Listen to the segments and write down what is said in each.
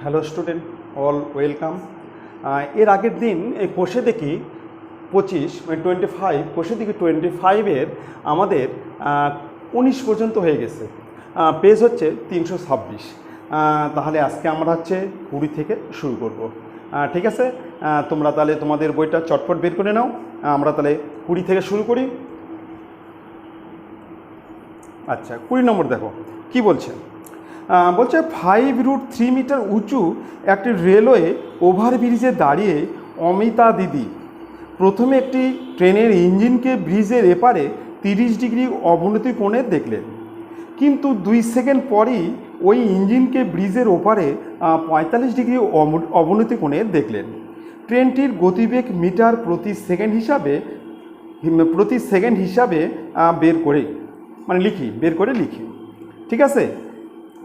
Hello student, all welcome. এর আগের দিন এই কোষে দেখি 25 মানে 25, কোষে দেখি 25-এর আমাদের 19 পর্যন্ত হয়ে গেছে। পেজ হচ্ছে 326। তাহলে আজকে আমরা হচ্ছে 20 থেকে শুরু করব। ঠিক আছে, তোমরা তাহলে তোমাদের বইটা চটপট বের করে নাও। আমরা তাহলে 20 থেকে শুরু করি। আচ্ছা, 20 নম্বর দেখো কি বলছে। বলছে 5√3 মিটার উঁচু একটি রেলওয়ে ওভারব্রিজে দাঁড়িয়ে অমিতা দিদি প্রথমে একটি ট্রেনের ইঞ্জিনকে ব্রিজের এপারে 30 ডিগ্রি অবনতি কোণে দেখলেন, কিন্তু 2 সেকেন্ড পরই ওই ইঞ্জিনকে ব্রিজের ওপারে 45 ডিগ্রি অবনতি কোণে দেখলেন। ট্রেনটির গতিবেগ মিটার প্রতি সেকেন্ড হিসাবে বের করে লিখি। ঠিক আছে।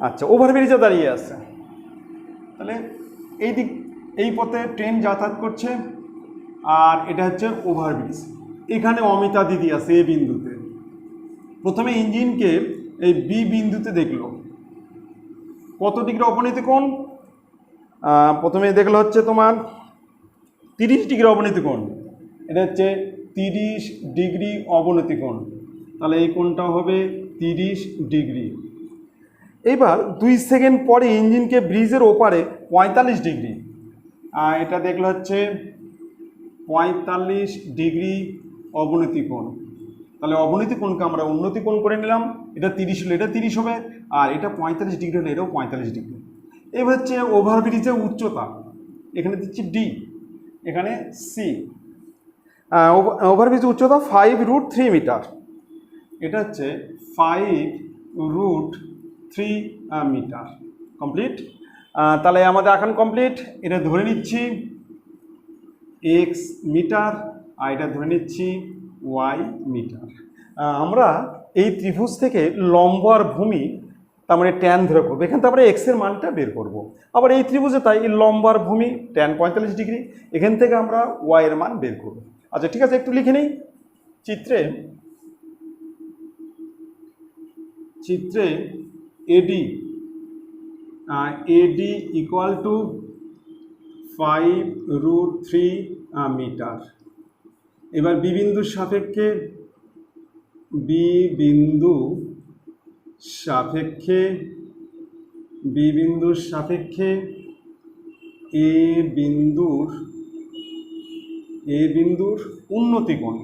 আচ্ছা, ওভারব্রিজে দাঁড়িয়ে আছে, তাহলে এই পথে ট্রেন যাতায়াত করছে, আর এটা হচ্ছে ওভারব্রিজ। এখানে অমিতা দিদি আছে এ বিন্দুতে। প্রথমে ইঞ্জিনকে এই বি বিন্দুতে দেখলো কত ডিগ্রি অবনতি কোণ। প্রথমে দেখলো হচ্ছে তোমার 30 ডিগ্রি অবনতি কোণ। এটা হচ্ছে 30 ডিগ্রি অবনতি কোণ, তাহলে এই কোণটা হবে 30 ডিগ্রি। এবার 2 সেকেন্ড পরে ইঞ্জিনকে ব্রিজের ওপারে 45 ডিগ্রি, এটা দেখলো হচ্ছে 45 ডিগ্রি অবনতি কোণ। তাহলে অবনতি কোণকে আমরা উন্নতি কোণ করে নিলাম। এটা 30 হলে এটা 30 হবে, আর এটা 45 ডিগ্রি হলে এটাও 45 ডিগ্রি। এবার হচ্ছে ওভারব্রিজের উচ্চতা, এখানে দিচ্ছি ডি, এখানে সি। ওভারব্রিজের উচ্চতা 5√3 মিটার, এটা হচ্ছে 5√3 মিটার। কমপ্লিট। তাহলে আমাদের এখন কমপ্লিট। এটা ধরে নিচ্ছি এক্স মিটার, আর এটা ধরে নিচ্ছি ওয়াই মিটার। আমরা এই ত্রিভুজ থেকে লম্ব আর ভূমি, তার মানে ট্যান ধরে করবো। এখান থেকে আমরা এক্সের মানটা বের করব। আবার এই ত্রিভুজে তাই লম্ব আর ভূমি ট্যান 45 ডিগ্রি, এখান থেকে আমরা ওয়াই এর মান বের করব। আচ্ছা ঠিক আছে, একটু লিখে নেই। চিত্রে এডি ইকুয়াল টু 5√3 মিটার। এবার বি বিন্দুর সাপেক্ষে এ বিন্দুর উন্নতি কোণ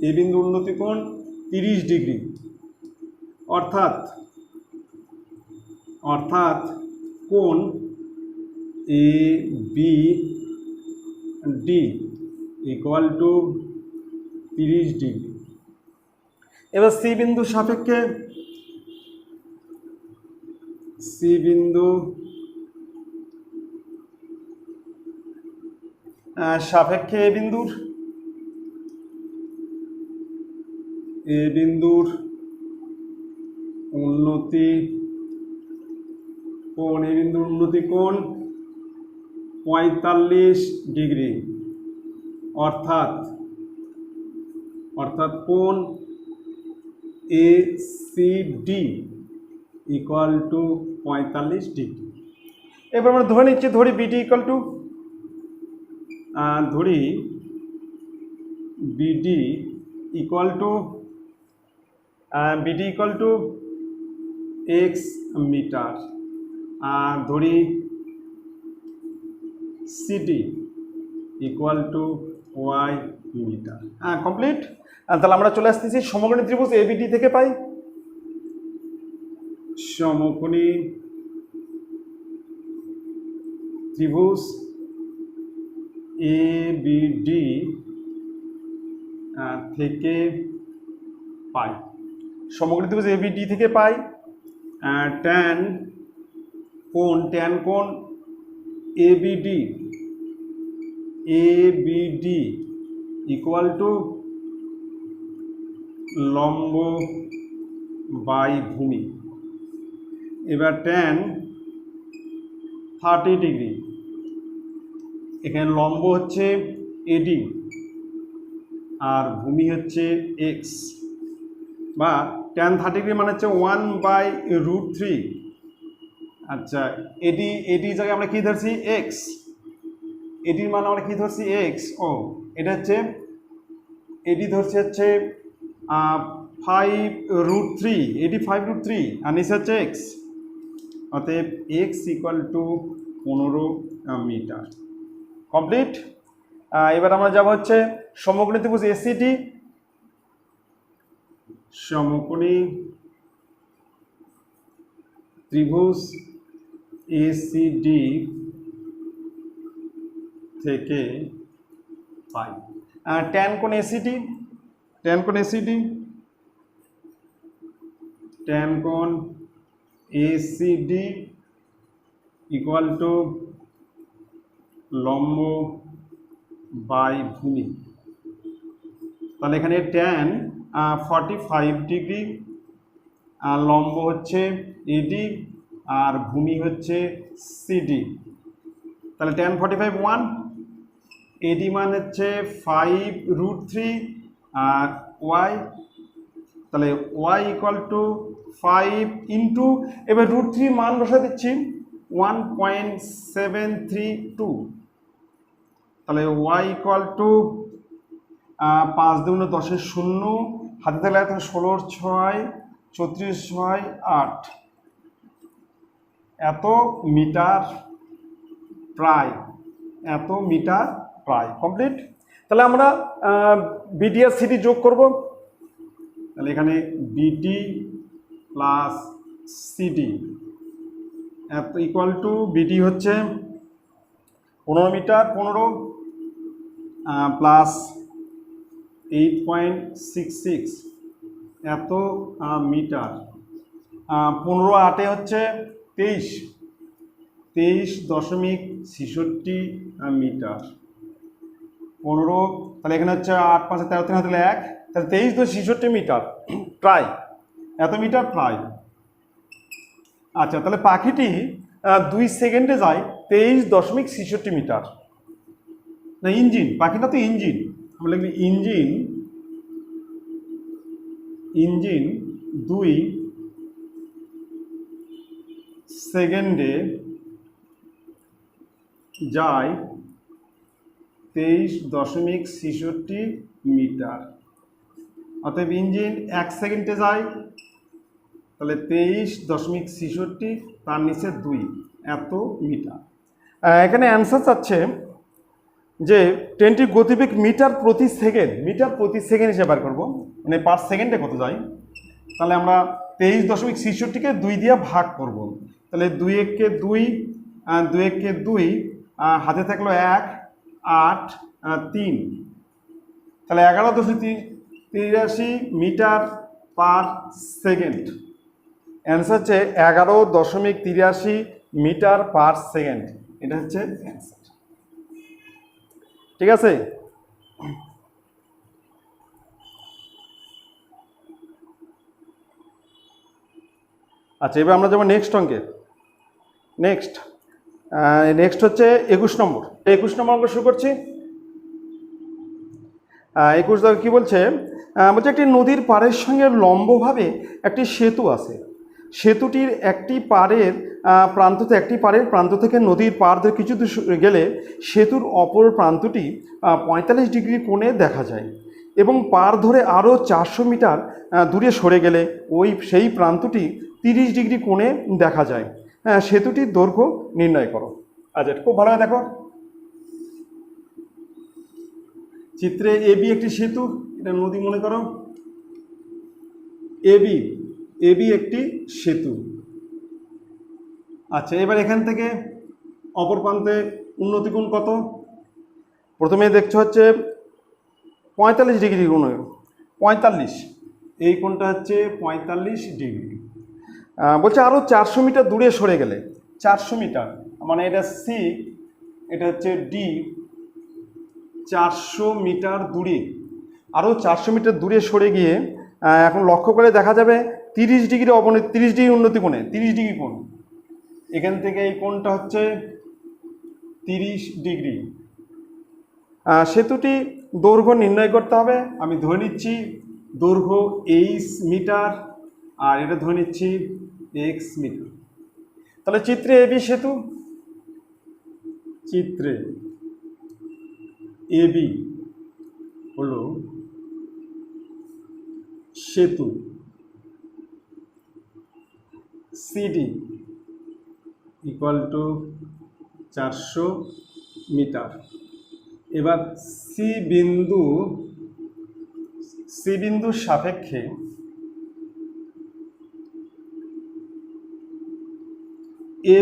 এ বিন্দু উন্নতি কোণ 30 ডিগ্রি, অর্থাৎ কোণ A B D equal to 30 degree. এবার সি বিন্দুর সাপেক্ষে এ বিন্দুর উন্নতি কোণ 45 ডিগ্রি, অর্থাৎ কোণ A C D equal to 45 degree. এবার আমরা ধরে নিচ্ছি, BD equal to x metre, আর ধরি CD equal to y metre. Complete. তাহলে আমরা চলে আসতেছি সমকোণী ত্রিভুজ এবিডি থেকে পাই। সমকোণী ত্রিভুজ এবিডি থেকে পাই ট্যান কোণ এবিডি ইকুয়াল টু লম্ব বাই ভূমি। এবার ট্যান 30 ডিগ্রি, এখানে লম্ব হচ্ছে এডি আর ভূমি হচ্ছে এক্স, বা tan 30 মানে হচ্ছে 1/√3। আচ্ছা, এটি জায়গায় আমরা কি ধরছি এক্স, এটির মান আমরা কি ধরছি এক্স। ও এটা হচ্ছে এটি ধরছে হচ্ছে 5√3, এটি 5√3 আর নিচে হচ্ছে এক্স, অতএব X equal to 15 metre. Complete. এবার আমরা যাব হচ্ছে সমকোণী ত্রিভুজ এসিডি, সমকোণী ত্রিভুজ এসিডি থেকে পাই ট্যান কোণ এসিডি, ট্যান কোণ এসিডি, ট্যান কোণ এসিডি ইকুয়াল টু লম্ব বাই ভূমি। তাহলে এখানে ট্যান 45 ডিগ্রি, আর লম্ব হচ্ছে এডি আর ভূমি হচ্ছে সিডি। তাহলে ট্যান 45 1, এডি মান হচ্ছে 5√3 আর ওয়াই, তাহলে ওয়াই ইকুয়াল টু 5 ইন্টু, এবার √3 মান বসা দিচ্ছি 1.732, তাহলে ওয়াই ইকুয়াল টু 5 × 10 = 0, হাতে থাকলে এখন 16 × 6 34 × 6 8, এত মিটার প্রায়, এত মিটার প্রায়। কমপ্লিট। তাহলে আমরা বিডি আর সিডি যোগ করব। তাহলে এখানে বিডি প্লাস সিডি এত ইকুয়াল টু, বিডি হচ্ছে 15 মিটার, 15 প্লাস 8.66 এত মিটার, 15 8 হচ্ছে 23.66 মিটার। 15, তাহলে এখানে হচ্ছে 8 5 13 3 হাতে 1, তাহলে 23.66 মিটার প্রায়, এত মিটার প্রায়। আচ্ছা, তাহলে পাখিটি 2 সেকেন্ডে যায় 23.66 মিটার। না ইঞ্জিন, পাখিটা তো ইঞ্জিন, আমরা লিখবি ইঞ্জিন 2 সেকেন্ডে যায় 23.66 মিটার। অতএব ইঞ্জিন 1 সেকেন্ডে যায়, তাহলে 23.66 তার নিচে 2 এত মিটার। এখানে অ্যান্সার চাচ্ছে যে ট্রেনটির গতিবেগ মিটার প্রতি সেকেন্ড, মিটার প্রতি সেকেন্ড হিসেবে বার করবো, মানে পার সেকেন্ডে কত যায়। তাহলে আমরা 23.66কে 2 দিয়ে ভাগ করব। তাহলে 2 1 2, 2 1 2, হাতে থাকলো 1 8 3, তাহলে 11.83 মিটার পার সেকেন্ড। অ্যান্সার হচ্ছে 11.83 মিটার পার সেকেন্ড, এটা হচ্ছে অ্যান্সার। ঠিক আছে। আচ্ছা, এবার আমরা যাবো নেক্সট অঙ্কে। নেক্সট হচ্ছে 21 নম্বর। 21 নম্বর অঙ্ক শুরু করছি। 21 দাগ কি বলছে, বলছে একটি নদীর পাড়ের সঙ্গে লম্বভাবে একটি সেতু আছে। সেতুটির একটি পাড়ের প্রান্ত থেকে নদীর পাড় ধরে কিছু দূর গেলে সেতুর অপর প্রান্তটি 45 ডিগ্রি কোণে দেখা যায়, এবং পাড় ধরে আরও 400 মিটার দূরে সরে গেলে সেই প্রান্তটি 30 ডিগ্রি কোণে দেখা যায়। সেতুটির দৈর্ঘ্য নির্ণয় করো। আচ্ছা, খুব ভালোভাবে দেখো, চিত্রে এবি একটি সেতু, এটা নদী মনে করো, এবি একটি সেতু। আচ্ছা, এবার এখান থেকে অপর প্রান্তে উন্নতি কোণ কত? প্রথমে দেখছো হচ্ছে 45 ডিগ্রি কোণ, 45, এই কোণটা হচ্ছে 45 ডিগ্রি। বলছে আরও 400 মিটার দূরে সরে গেলে, 400 মিটার মানে এটা সি, এটা হচ্ছে ডি, 400 মিটার দূরে, আরও 400 মিটার দূরে সরে গিয়ে এখন লক্ষ্য করে দেখা যাবে 30 ডিগ্রি অবনতি, 30 ডিগ্রি উন্নতি কোণে, 30 ডিগ্রি কোণ। এখান থেকে এই কোণটা হচ্ছে 30 ডিগ্রি। সেতুটি দৈর্ঘ্য নির্ণয় করতে হবে। আমি ধরে নিচ্ছি দৈর্ঘ্য 8 মিটার, আর এটা ধরে নিচ্ছি এক্স মিটার। তাহলে চিত্রে এবি সেতু, চিত্রে এবি হলো সেতু, সিডি ইকুয়াল টু 400 মিটার। এবার সি বিন্দুর সাপেক্ষে এ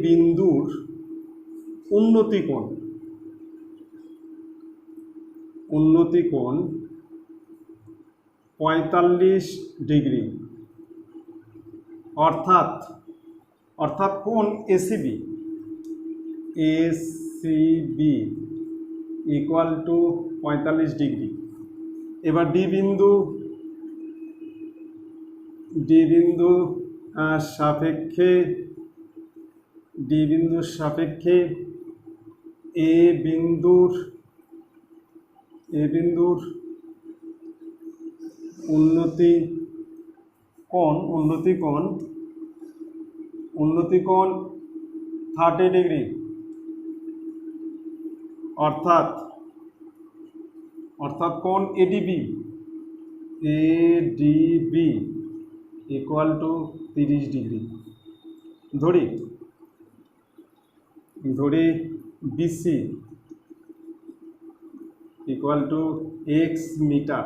বিন্দুর উন্নতি কোণ 45 ডিগ্রি, অর্থাৎ কোণ এসিবি ইকুয়াল টু 45 ডিগ্রি। এবার ডি বিন্দুর সাপেক্ষে এ বিন্দুর উন্নতি কোণ 30 ডিগ্রি, অর্থাৎ কোণ এডিবি ইকুয়াল টু 30 ডিগ্রি। ধরি BC equal to x metre,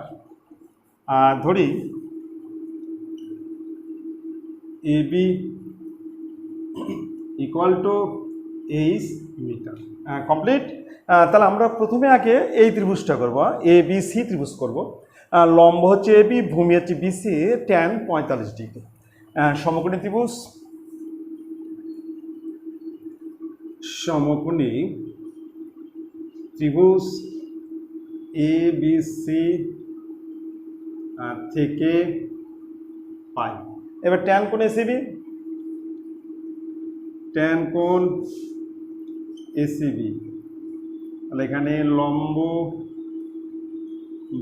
আর ধরি AB equal to h metre. Complete. তাহলে আমরা প্রথমে আগে এই ত্রিভুজটা করবো, এ বি সি ত্রিভুজ করব। লম্ব হচ্ছে এবি, ভূমি হচ্ছে বিসি, ট্যান 45 ডিগ্রি। সমকোণী ত্রিভুজ এ বি সি থেকে পাই। এবার ট্যান কোণ এসিবি, তাহলে এখানে লম্ব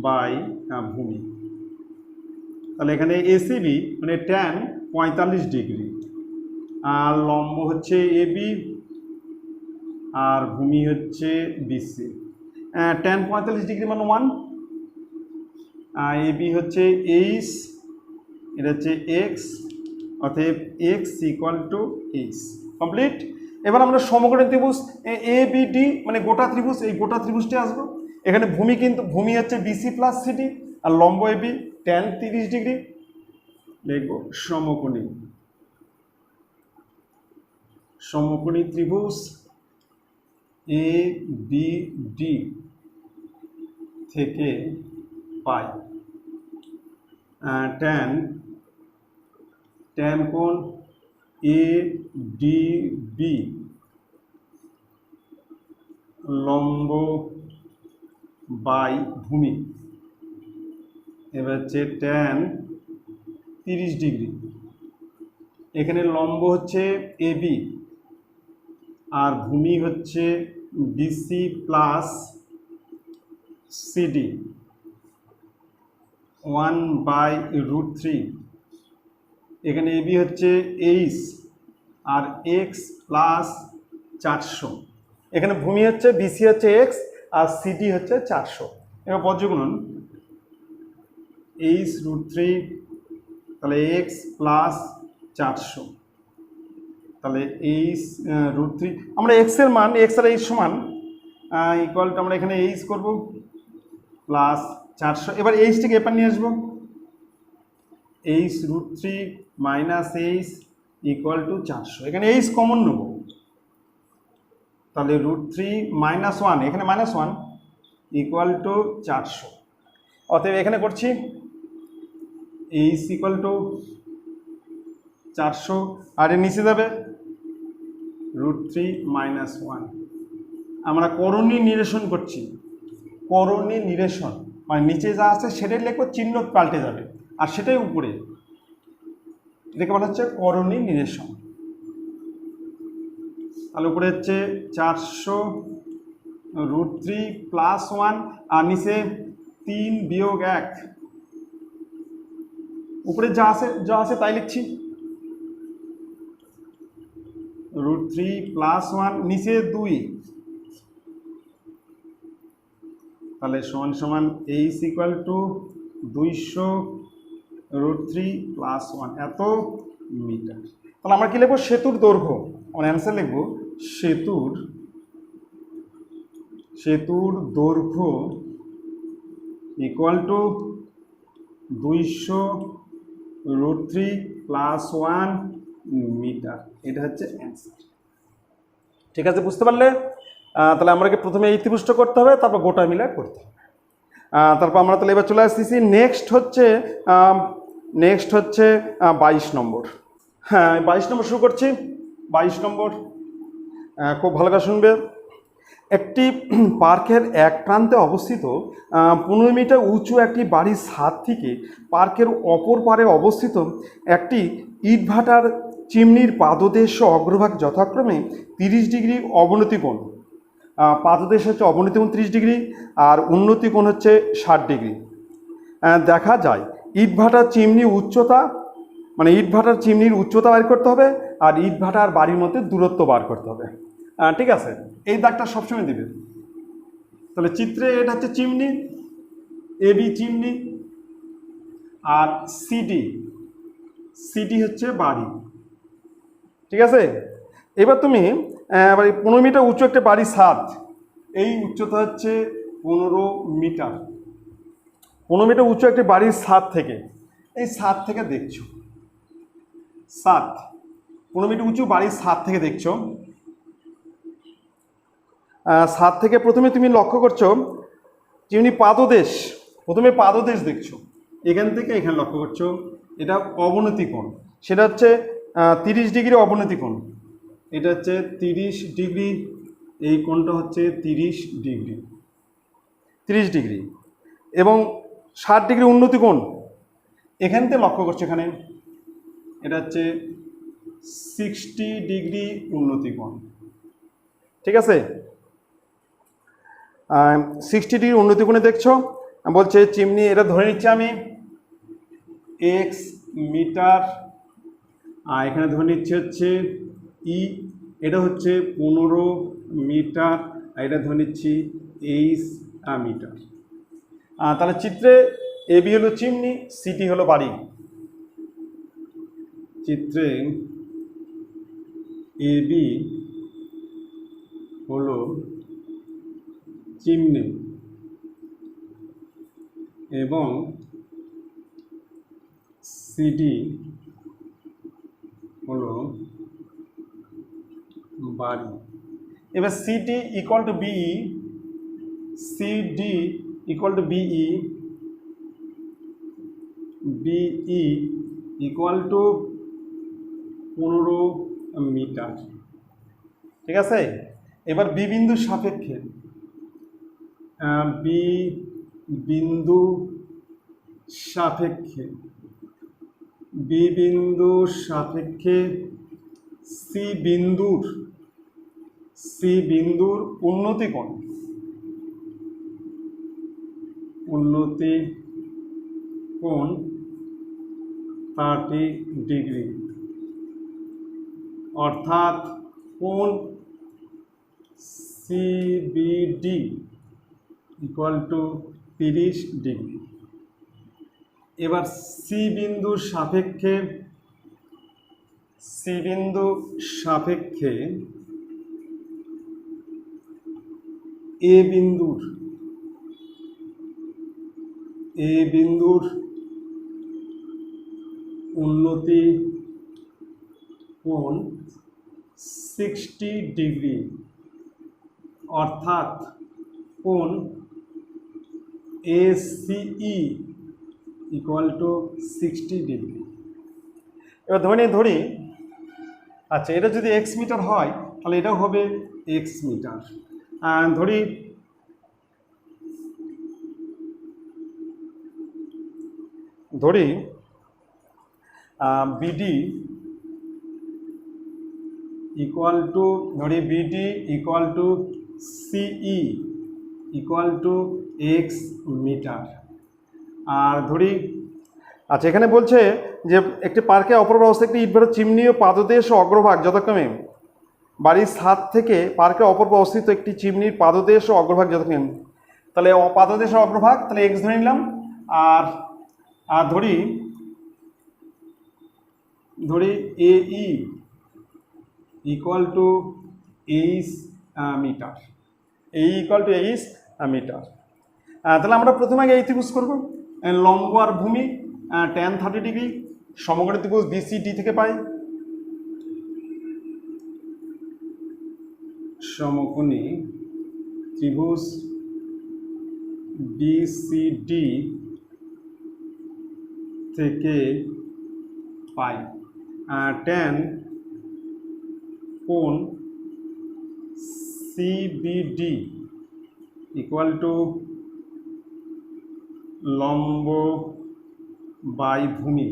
বাই ভূমি, তাহলে এখানে এসিবি মানে ট্যান 45 ডিগ্রি, আর লম্ব হচ্ছে এবি আর ভূমি হচ্ছে বিসি। ট্যান 45 ডিগ্রি মানে 1, এবি হচ্ছে এইচ, এটা হচ্ছে এক্স, অতএব X equal to H. Complete. এবার আমরা সমকোণী ত্রিভুজ এ বি ডি মানে গোটা ত্রিভুজ, এই গোটা ত্রিভুজটি আসবো। এখানে ভূমি হচ্ছে বিসি প্লাস সিডি, আর লম্ব এবি ট্যান 30 ডিগ্রি। দেখবো সমকোণী ত্রিভুজ এ বি ডি থেকে পাই ট্যান কোণ এ ডি বি লম্ব বাই ভূমি, এবার হচ্ছে ট্যান 30 ডিগ্রি। এখানে লম্ব হচ্ছে এবি আর ভূমি হচ্ছে বিসি প্লাস সিডি 1/√3। এখানে এবি হচ্ছে এইচ আর এক্স প্লাস 400। এখানে ভূমি হচ্ছে বিসি হচ্ছে এক্স আর সিডি হচ্ছে 400। এবার বজ্রগুণন h√3, তাহলে এক্স প্লাস 400, তাহলে h√3 আমরা এক্স এর মান এক্স আর এইচ সমান ইকুয়াল টু আমরা এখানে এইচ করব প্লাস 400। এবার এইচটিকে এপার নিয়ে আসবো, h√3 minus H equal to 400। এখানে এইচ কমন নেব, তাহলে √3 মাইনাস 1, এখানে মাইনাস 1 ইকুয়াল টু 400। অতএব এখানে করছি এইচ ইকুয়াল টু 400, আর এর নিচে যাবে √3 মাইনাস 1। আমরা করণী নিরসন করছি, করণী নিরসন মানে নিচে যা আছে সেটাই লিখবো, চিহ্ন পাল্টে যাবে আর সেটাই উপরে, এটাকে বলা হচ্ছে করণী নিরসন। তাহলে উপরে হচ্ছে 400 √3 প্লাস 1 আর নিচে 3 - 1 উপরে যা আছে তাই লিখছি, √3 + 1 নিচে 2, তাহলে সমান সমান h = 200 √3 + 1 এত মিটার। তাহলে আমরা কি লিখবো? সেতুর দৈর্ঘ্য, আমরা অ্যান্সার লিখবো সেতুর দৈর্ঘ্য = 200 √3 + 1 মিটার। এটা হচ্ছে অ্যান্সার। ঠিক আছে, বুঝতে পারলে? তাহলে আমাকে প্রথমে এই ত্রিভুজটা করতে হবে, তারপর গোটা মিলে করতে হবে। তারপর আমরা তাহলে এবার চলে আসতেছি নেক্সট হচ্ছে 22 নম্বর। হ্যাঁ, 22 নম্বর শুরু করছি। 22 নম্বর খুব ভালো করে শুনবে। একটি পার্কের এক প্রান্তে অবস্থিত 15 মিটার উঁচু একটি বাড়ির ছাদ থেকে পার্কের অপর পারে অবস্থিত একটি ইটভাটার চিমনির পাদদেশ ও অগ্রভাগ যথাক্রমে 30 ডিগ্রি অবনতি কোণ। পাদদেশ হচ্ছে অবনতি কোণ 30 ডিগ্রি আর উন্নতি কোণ হচ্ছে 60 ডিগ্রি। দেখা যায় ইটভাটার চিমনির উচ্চতা, মানে ইটভাটার চিমনির উচ্চতা বার করতে হবে আর ইটভাটার বাড়ির মধ্যে দূরত্ব বার করতে হবে। ঠিক আছে, এই দাগটা সবসময় দিবে। তাহলে চিত্রে এটা হচ্ছে চিমনি, এবি চিমনি আর সিডি হচ্ছে বাড়ি। ঠিক আছে, এবার তুমি 15 মিটার উঁচু একটা বাড়ির ছাদ, এই উচ্চতা হচ্ছে 15 মিটার। 15 মিটার উঁচু একটা বাড়ির ছাদ থেকে, এই ছাদ থেকে দেখছো, 15 মিটার উঁচু বাড়ির ছাদ থেকে দেখছো। ছাদ থেকে প্রথমে তুমি লক্ষ্য করছো চিমনি পাদদেশ, প্রথমে পাদদেশ দেখছো, এখান থেকে এখানে লক্ষ্য করছো, এটা অবনতি কোণ, সেটা হচ্ছে 30 ডিগ্রি অবনতি কোণ। এটা হচ্ছে 30 ডিগ্রি, এই কোণটা হচ্ছে 30 ডিগ্রি এবং 60 ডিগ্রি উন্নতি কোণ এখান থেকে লক্ষ্য করছো, এখানে এটা হচ্ছে 60 ডিগ্রি উন্নতি কোণ। ঠিক আছে, 60 ডিগ্রি উন্নতি কোণে দেখছো। বলছে চিমনি, এটা ধরে নিচ্ছি আমি x মিটার, আর এখানে ধরে নিচ্ছে হচ্ছে ই, এটা হচ্ছে 15 মিটার, আর এটা ধরে নিচ্ছি h মিটার। তাহলে চিত্রে এবি হলো চিমনি, সিটি হলো বাড়ি। চিত্রে এবি হলো চিমনি এবং সিডি হলো বাড়ি। এবার CD equal to BE, CD equal to BE, BE equal to 15 metre. ঠিক আছে, এবার বি বিন্দুর সাপেক্ষে, বি বিন্দু সাপেক্ষে, বি বিন্দুর সাপেক্ষে সি বিন্দুর উন্নতি কোণ, উন্নতি কোণ 30 ডিগ্রি, অর্থাৎ কোণ সিবিডি ইকুয়াল টু 30 ডিগ্রি। এবার সি বিন্দুর সাপেক্ষে এ বিন্দুর উন্নতি কোণ 60 ডিগ্রি, অর্থাৎ কোণ এসিই ইকুয়াল টু 60 ডিগ্রি। এবার ধরি আচ্ছা, এটা যদি এক্স মিটার হয় তাহলে এটাও হবে এক্স মিটার। ধরি বিডি ইকুয়াল টু সিই ইকুয়াল টু এক্স মিটার। আর ধরি আচ্ছা, এখানে বলছে যে একটি পার্কে অপর অবস্থায় একটি ইটভাটা চিমনি ও পাদদেশ ও অগ্রভাগ যথাক্রমে বাড়ির ছাদ থেকে পার্কে অপর অবস্থিত একটি চিমনির পাদদেশ ও অগ্রভাগ যথাক্রমে, তাহলে পাদদেশ ও অগ্রভাগ, তাহলে এক্স ধরে নিলাম। আর আর ধরি এ ই ইকুয়াল টু 8 মিটার, এই ইকুয়াল টু 8 মিটার। তাহলে আমরা প্রথমে আগে এই ত্রিভুজ করব, লম্ব আর ভূমি tan 30 ডিগ্রি, সমকোণী ত্রিভুজ BCD থেকে পাই, সমকোণী ত্রিভুজ BCD থেকে পাই tan কোণ CBD ইকুয়াল টু লম্ব বাই ভূমি।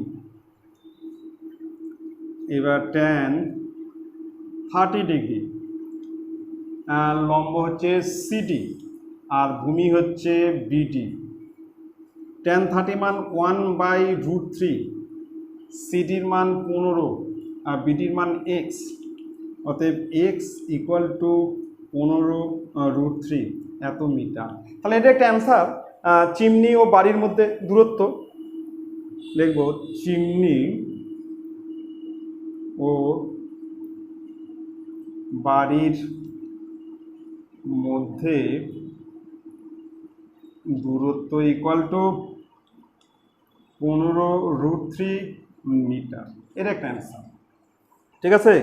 এবার tan 30 ডিগ্রি, লম্ব হচ্ছে CD আর ভূমি হচ্ছে BD। tan 30 মান 1/√3, সিডির মান 15 আর বিডির মান x, অতএব x ইকুয়াল টু 15√3 এত মিটার। তাহলে এটা একটা অ্যান্সার। চিমনি ও বাড়ির মধ্যে দূরত্ব লিখব, চিমনি ও বাড়ির মধ্যে দূরত্ব ইকুয়াল টু 15√3 মিটার, এর একটা অ্যান্সার। ঠিক আছে,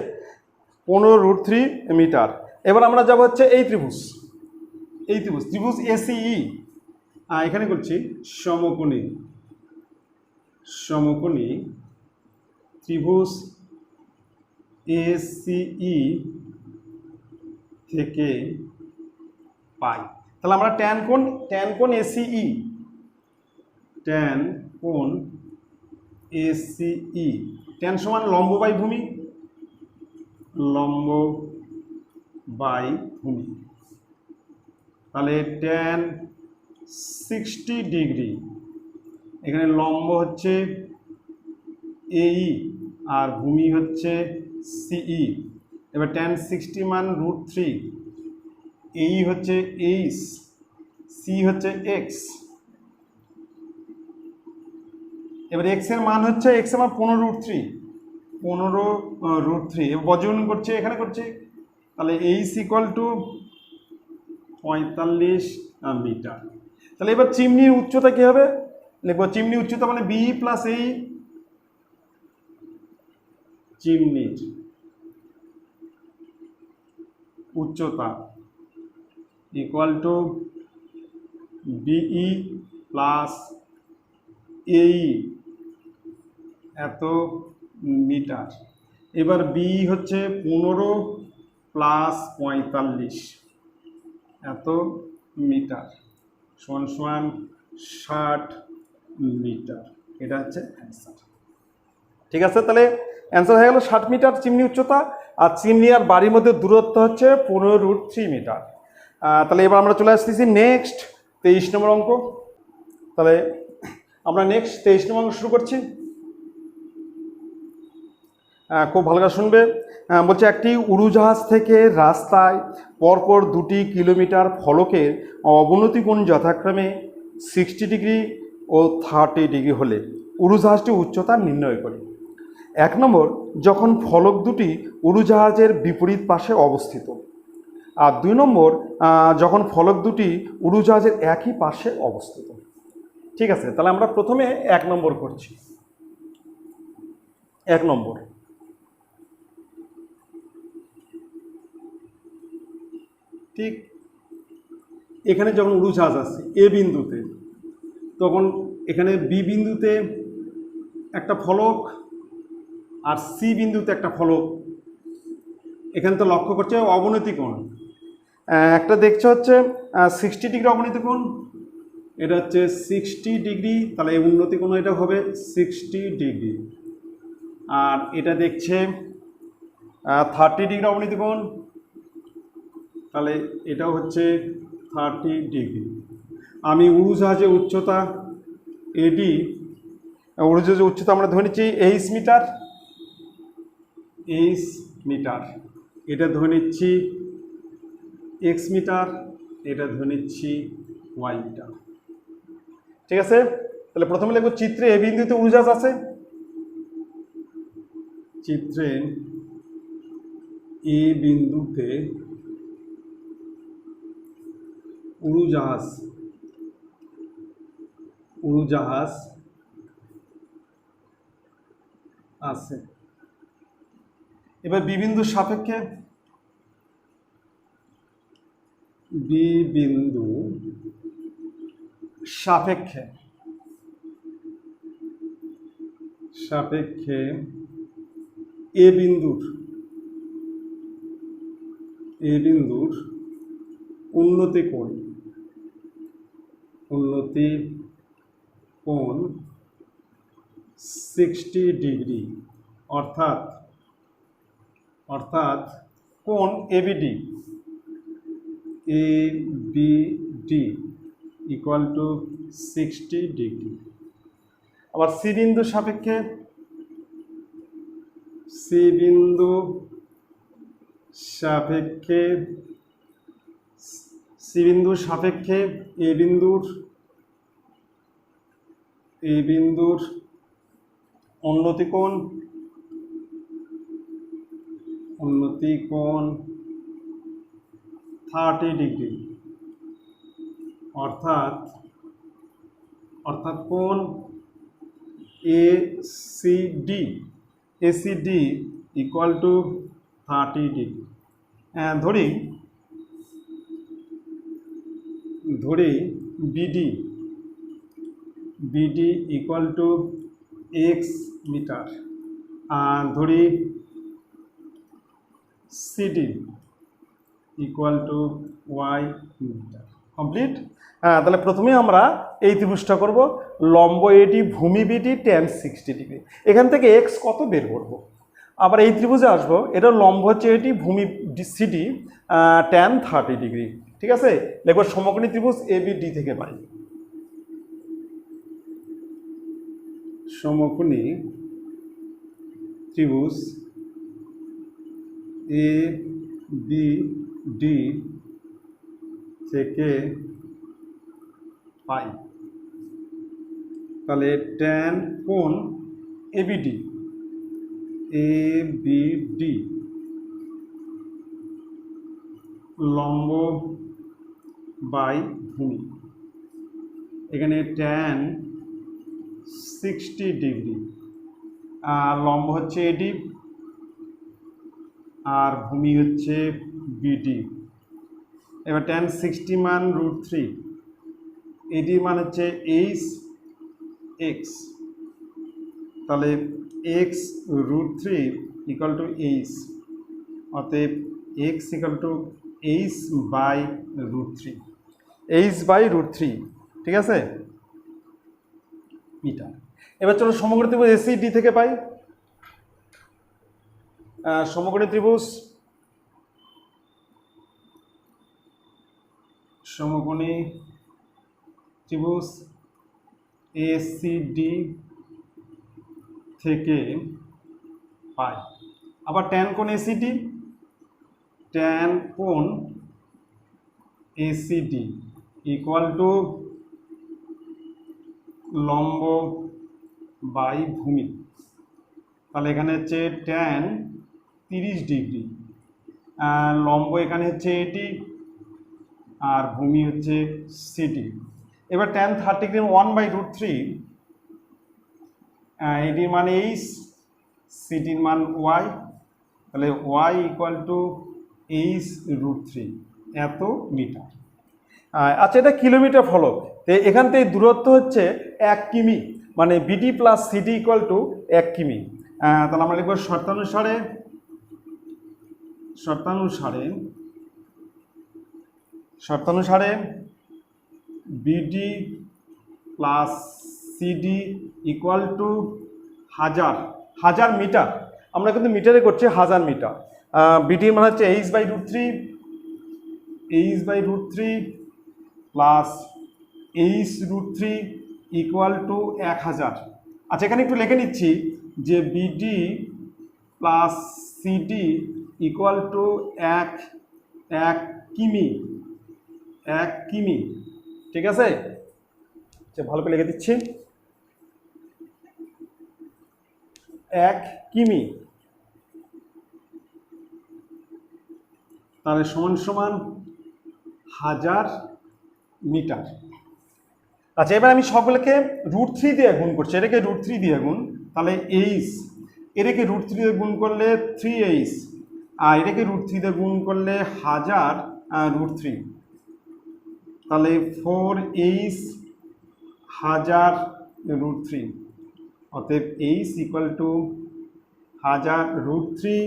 15√3 মিটার। এবার আমরা যাব হচ্ছে এই ত্রিভুজ, ত্রিভুজ ACE, এখানে করছি সমকোণী ত্রিভুজ ACE থেকে পাই। তাহলে আমরা tan কোণ ACE, tan কোণ ACE, tan সমান লম্ব বাই ভূমি, তাহলে tan 60 ডিগ্রি, এখানে লম্ব হচ্ছে AE আর ভূমি হচ্ছে CE। এবার tan 60 মান √3, AE হচ্ছে H, C হচ্ছে X। এবার x এর মান হচ্ছে 15√3, বজ্রগুণন করছে, এখানে করছে, তাহলে H ইকুয়াল টু 45 মিটার। তাহলে এবার চিমনির উচ্চতা কি হবে, লিখবো চিমনির উচ্চতা মানে B প্লাস এই, চিমনির উচ্চতা equal to BE plus AE এত মিটার। এবার B হচ্ছে 15 প্লাস 45 এত মিটার, সমান 60 মিটার। এটা হচ্ছে অ্যান্সার। ঠিক আছে, তাহলে অ্যান্সার হয়ে গেল 60 মিটার চিমনি উচ্চতা, আর চিমনি আর বাড়ির মধ্যে দূরত্ব হচ্ছে 15√3 মিটার। তাহলে এবার আমরা চলে আসতেছি নেক্সট 23 নম্বর অঙ্ক। তাহলে আমরা নেক্সট 23 নম্বর অঙ্ক শুরু করছি। খুব ভালো করে শুনবে। বলছে একটি উড়োজাহাজ থেকে রাস্তায় পরপর 2 কিলোমিটার ফলকের অবনতি কোণ যথাক্রমে 60 ডিগ্রি ও 30 ডিগ্রি হলে উড়োজাহাজটির উচ্চতা নির্ণয় করে। 1 নম্বর, যখন ফলক দুটি উড়োজাহাজের বিপরীত পাশে অবস্থিত। আর 2 নম্বর, যখন ফলক দুটি উড়োজাহাজের একই পাশে অবস্থিত। ঠিক আছে, তাহলে আমরা প্রথমে 1 নম্বর করছি। 1 নম্বর, ঠিক এখানে যখন উড়োজাহাজ আসছে এ বিন্দুতে, তখন এখানে বি বিন্দুতে একটা ফলক আর সি বিন্দুতে একটা ফলক, এখানে তো লক্ষ্য করছে অবনতি কোণ, একটা দেখছে হচ্ছে 60 ডিগ্রি অবনতি কোণ, এটা হচ্ছে 60 ডিগ্রি, তাহলে এই উন্নতি কোণ এটা হবে 60 ডিগ্রি। আর এটা দেখছে 30 ডিগ্রি অবনতি কোণ, তাহলে এটাও হচ্ছে 30 ডিগ্রি। আমি উড়োজাহাজের উচ্চতা AD উড়োজাহাজ উচ্চতা আমরা ধরে নিচ্ছি এইচ মিটার, এইচ মিটার, এটা ধরে নিচ্ছি এক্স মিটার, এটা ধরে নিচ্ছি ওয়াই মিটার। ঠিক আছে, তাহলে প্রথমে লিখব চিত্রে এ বিন্দুতে উড়োজাহাজ আছে, চিত্রে এ বিন্দুতে উড়োজাহাজ, উড়োজাহাজ আছে। এবার বি বিন্দুর সাপেক্ষে, বি বিন্দু সাপেক্ষে, সাপেক্ষে এ বিন্দুর, এ বিন্দুর উন্নতি কোণ, উন্নতি কোণ 60 ডিগ্রি, অর্থাৎ অর্থাৎ কোণ ABD, ABD equal to 60 degree. আবার সি বিন্দুর সাপেক্ষে, সি বিন্দু সাপেক্ষে, সি বিন্দুর সাপেক্ষে এ বিন্দুর, এ বিন্দুর উন্নতি কোণ, উন্নতি কোণ 30 ডিগ্রি, অর্থাৎ অর্থাৎ কোণ ACD, ACD equal to 30 degree. ধরি ধরি BD, BD equal to x metre, আর ধরি CD equal to y metre. Complete. তাহলে প্রথমে আমরা এই ত্রিভুজটা করব, লম্ব এডি, ভূমি বিডি, ট্যান 60 ডিগ্রি। এখান থেকে এক্স কত বের করব। আবার এই ত্রিভুজে আসবো, এটা লম্ব হচ্ছে এটি, ভূমি সিডি, ট্যান 30 ডিগ্রি। ঠিক আছে, দেখবো সমকোণী ত্রিভুজ এ বি ডি থেকে পাই। সমকোণী ত্রিভুজ এ বি ডি থেকে পাই। তাহলে ট্যান কোণ এবিডি, এবিডি লম্ব বাই ভূমি, এখানে ট্যান 60 ডিগ্রি, আর লম্ব হচ্ছে এডি, আর ভূমি হচ্ছে বিডি। এবার ট্যান 60 মান √3, এডি মান হচ্ছে এইচ এক্স, তাহলে এক্স √3 ইকুয়াল টু এইচ, অতএব X equal to H by √3, H by √3। ঠিক আছে, মিটার। এবার চলো সমকোণী ত্রিভুজ এসি ডি থেকে পাই। সমকোণী ত্রিভুজ, সমকোণী ত্রিভুজ এসিডি থেকে পাই। আবার ট্যান কোণ এসিডি, ট্যান কোণ এসিডি ইকুয়াল টু লম্ব বাই ভূমি, তাহলে এখানে হচ্ছে ট্যান 30 ডিগ্রি, লম্ব এখানে হচ্ছে এটি, আর ভূমি হচ্ছে সিডি। এবার ট্যান 30 ডিগ্রি 1/√3, এটির মান এইচ, সিডির মান ওয়াই, তাহলে ওয়াই ইকুয়াল টু এইচ √3, এত মিটার। আচ্ছা, এটা কিলোমিটার ফলক, তো এখান থেকে দূরত্ব হচ্ছে 1 কিমি, মানে BD plus CD equal to 1 কিমি। তাহলে আমরা লিখব শর্তানুসারে, শর্তানুসারে, শর্তানুসারে BD plus CD equal to 1000 metre. আমরা কিন্তু মিটারে করছি 1000 মিটার। বিডির মানে হচ্ছে h/√3, h/√3 plus h√3 equal to 1000, আচ্ছা, এখানে একটু লিখে নিচ্ছি যে BD plus CD equal two এক এক কিমি, 1 কিমি। ঠিক আছে, আচ্ছা ভালো করে লিখে দিচ্ছি, 1 কিমি, তাহলে সমান সমান 1000 মিটার। আচ্ছা, এবার আমি সকলকে √3 দিয়ে গুণ করছি। এটাকে √3 দিয়ে গুণ, তাহলে এইচ, এটাকে √3 দিয়ে গুণ করলে 3h, আর এটাকে √3 দিয়ে গুণ করলে 1000 √3, তাহলে 4h 1000 √3। অতএব এইচ ইকুয়াল টু 1000 √3,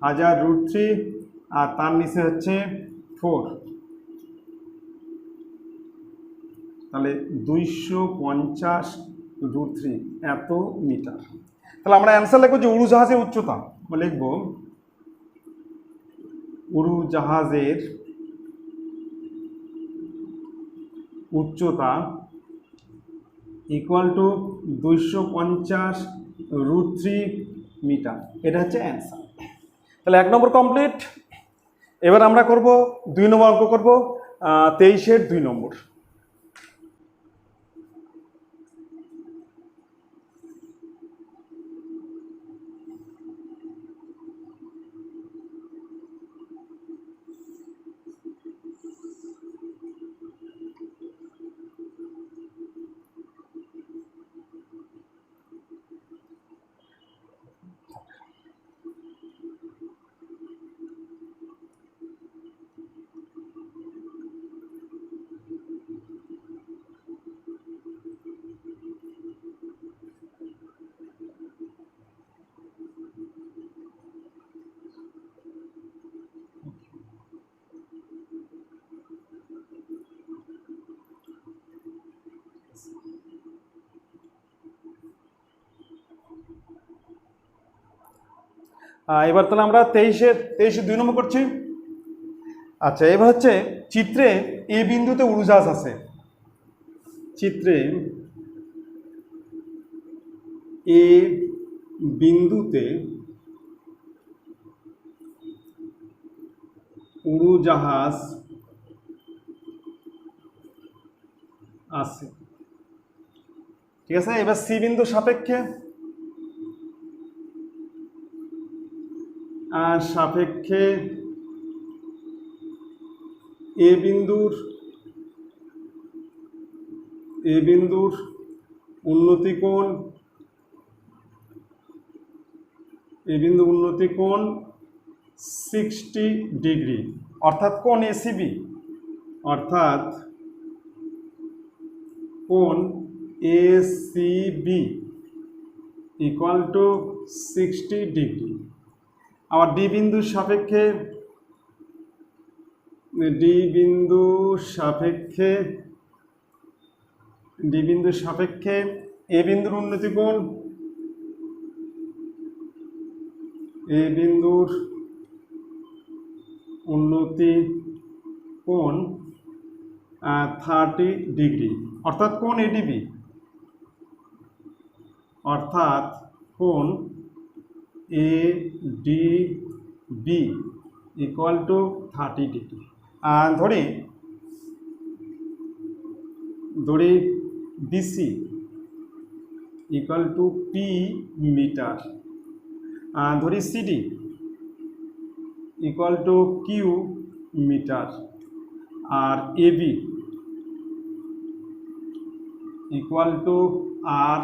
1000 √3, আর তার নিচে হচ্ছে 4, তাহলে 250 √3 এত মিটার। তাহলে আমরা অ্যান্সার লিখবো যে উড়োজাহাজের উচ্চতা, লিখব উড়োজাহাজের উচ্চতা ইকুয়াল টু 250 √3 মিটার। এটা হচ্ছে অ্যান্সার। তাহলে 1 নম্বর কমপ্লিট। এবার আমরা করব 2 নম্বর অঙ্ক করব, 23-এর 2 নম্বর। এবার তাহলে আমরা 23-এর 2 নম্বর করছি। আচ্ছা, এবার হচ্ছে চিত্রে এ বিন্দুতে উড়োজাহাজ আছে। চিত্রে এ বিন্দুতে উড়োজাহাজ আছে। ঠিক আছে, এবার সি বিন্দু সাপেক্ষে এ বিন্দুর উন্নতি কোণ 60 ডিগ্রি, অর্থাৎ কোণ এসিবি, অর্থাৎ কোণ এসিবি ইকুয়াল টু 60 ডিগ্রি। আবার ডি বিন্দুর সাপেক্ষে এ বিন্দুর উন্নতি কোণ 30 ডিগ্রি, অর্থাৎ কোণ এডিবি, অর্থাৎ কোণ এডিবি ইকুয়াল টু 30 ডিগ্রি। ধরি BC equal to p metre, ধরি CD equal to q metre, আর AB equal to r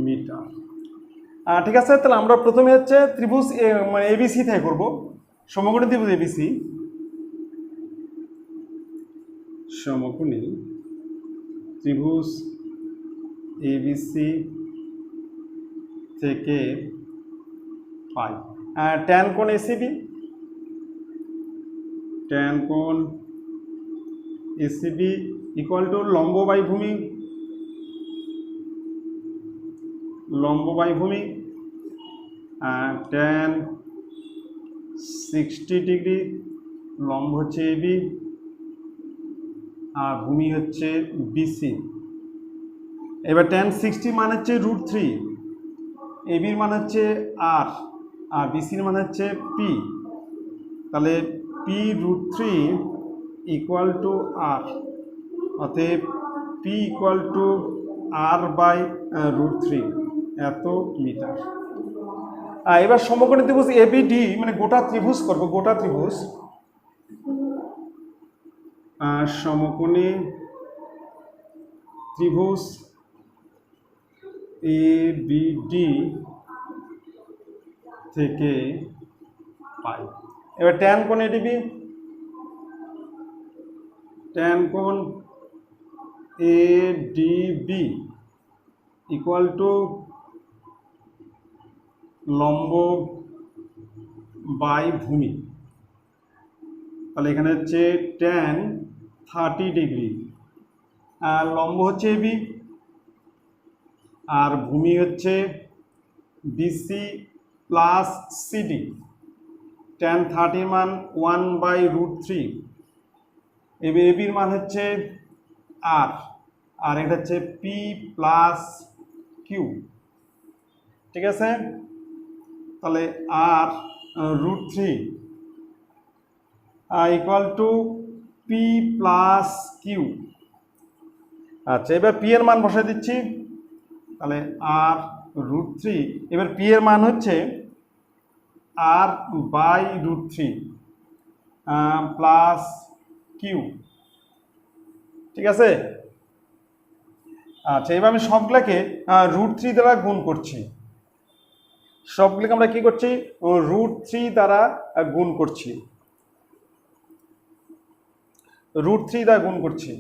metre. ঠিক আছে, তাহলে আমরা প্রথমে হচ্ছে ত্রিভুজ মানে এবিসি থেকে করব। সমকোণী ত্রিভুজ এবিসি, সমকোণী ত্রিভুজ এবিসি থেকে পাই ট্যান কোণ এসিবি, ট্যান কোণ এসিবি ইকুয়াল টু লম্ব বাই ভূমি ট্যান 60 ডিগ্রি, লম্ব হচ্ছে এবি আর ভূমি হচ্ছে বিসি, এবার tan 60 মান হচ্ছে √3, এবির মান হচ্ছে আর, আর বিসির মান হচ্ছে পি। তাহলে p√3 ইকুয়াল টু আর, অতএব P equal to R by √3 এত মিটার। এবার সমকোণী ত্রিভুজ এবিডি মানে গোটা ত্রিভুজ করব, গোটা ত্রিভুজ সমকোণী ত্রিভুজ এবিডি থেকে পাই। এবার ট্যান কোণ এডিবি, ট্যান কোণ এডিবি ইকুয়াল টু লম্ব বাই ভূমি। তাহলে এখানে হচ্ছে ট্যান 30 ডিগ্রি, আর লম্ব হচ্ছে এবি, আর ভূমি হচ্ছে বিসি প্লাস সিডি। ট্যান 30 মান 1/√3, এবির মান হচ্ছে আর, আর এটা হচ্ছে পি প্লাস কিউ। ঠিক আছে, তাহলে R √3 equal to P plus Q. আচ্ছা, এবার পি এর মান বসাই দিচ্ছি। তাহলে আর √3, এবার পি এর মান হচ্ছে আর বাই √3 প্লাস কিউ। ঠিক আছে, আচ্ছা এবার আমি সবগুলোকে √3 দ্বারা গুণ করছি। সবগুলোকে আমরা কি করছি, √3 দ্বারা গুণ করছি, √3 দ্বারা গুণ করছি।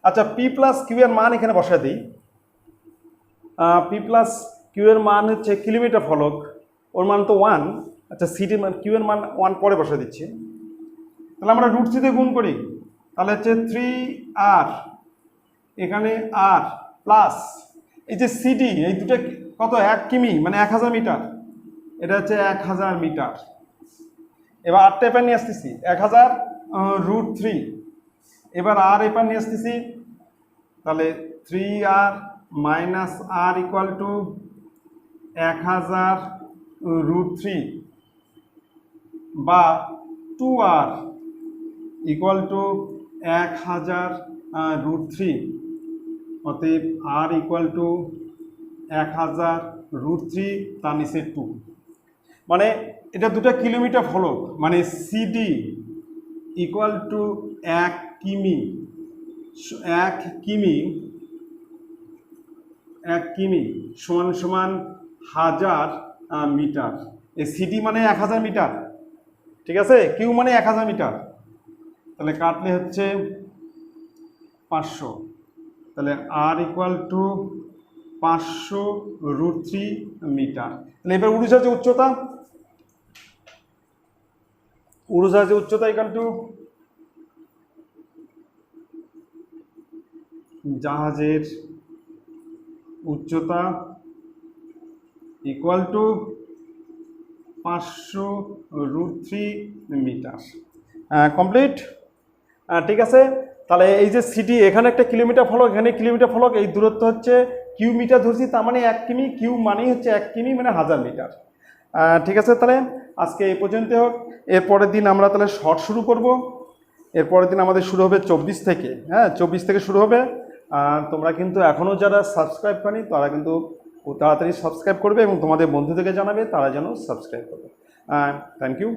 আচ্ছা, পি প্লাস কিউ এর মান এখানে বসাই দিই। পি প্লাস কিউ এর মান হচ্ছে কিলোমিটার ফলক, ওর মান তো 1। আচ্ছা, সিডি মান কিউ এর মান 1 পরে বসাই দিচ্ছি। তাহলে আমরা √3 দিয়ে গুণ করি, তাহলে হচ্ছে 3r, এখানে আর প্লাস এই যে সিডি, এই দুটো কত 1 কিমি মানে 1000 মিটার, এটা হচ্ছে 1000 মিটার। এবার আরটা এপার নিয়ে আসতেছি 1000 √3, এবার আর এপার নিয়ে আসতেছি, তাহলে 3r minus R equal to 1000 √3 বা 2r ইকুয়াল টু 1000 √3। অতএব আর ইকুয়াল টু 1000 √3 তার নিচে 2, মানে এটা দুটো কিলোমিটার ফলক, মানে সিডি ইকুয়াল টু 1 কিমি, 1 কিমি সমান সমান 1000 মিটার। এই সিডি মানে 1000 মিটার, ঠিক আছে, কিউ মানে 1000 মিটার। তাহলে কাটলে হচ্ছে 500, তাহলে আর ইকুয়াল টু 500 √3 মিটার। তাহলে এবার উড়োজাহাজের উচ্চতা, উড়োজাহাজের উচ্চতা ইকুয়াল টু জাহাজের উচ্চতা ইকুয়াল টু 500 √3 মিটার। কমপ্লিট। ঠিক আছে, তাহলে এই যে সিটি এখানে একটা কিলোমিটার ফলক, এখানে কিলোমিটার ফলক, এই দূরত্ব হচ্ছে কিউ মিটার ধরছি, তার মানে 1 কিমি, কিউ মানেই হচ্ছে 1 কিমি মানে 1000 মিটার। ঠিক আছে, তাহলে আজকে এই পর্যন্ত হোক। এরপরের দিন আমরা তাহলে শর্ট শুরু করব। এরপরের দিন আমাদের শুরু হবে 24 থেকে, হ্যাঁ 24 থেকে শুরু হবে। তোমরা কিন্তু এখনও যারা সাবস্ক্রাইব করেনি তারা কিন্তু তাড়াতাড়ি সাবস্ক্রাইব করবে এবং তোমাদের বন্ধুদেরকে জানাবে তারা যেন সাবস্ক্রাইব করবে। Thank you.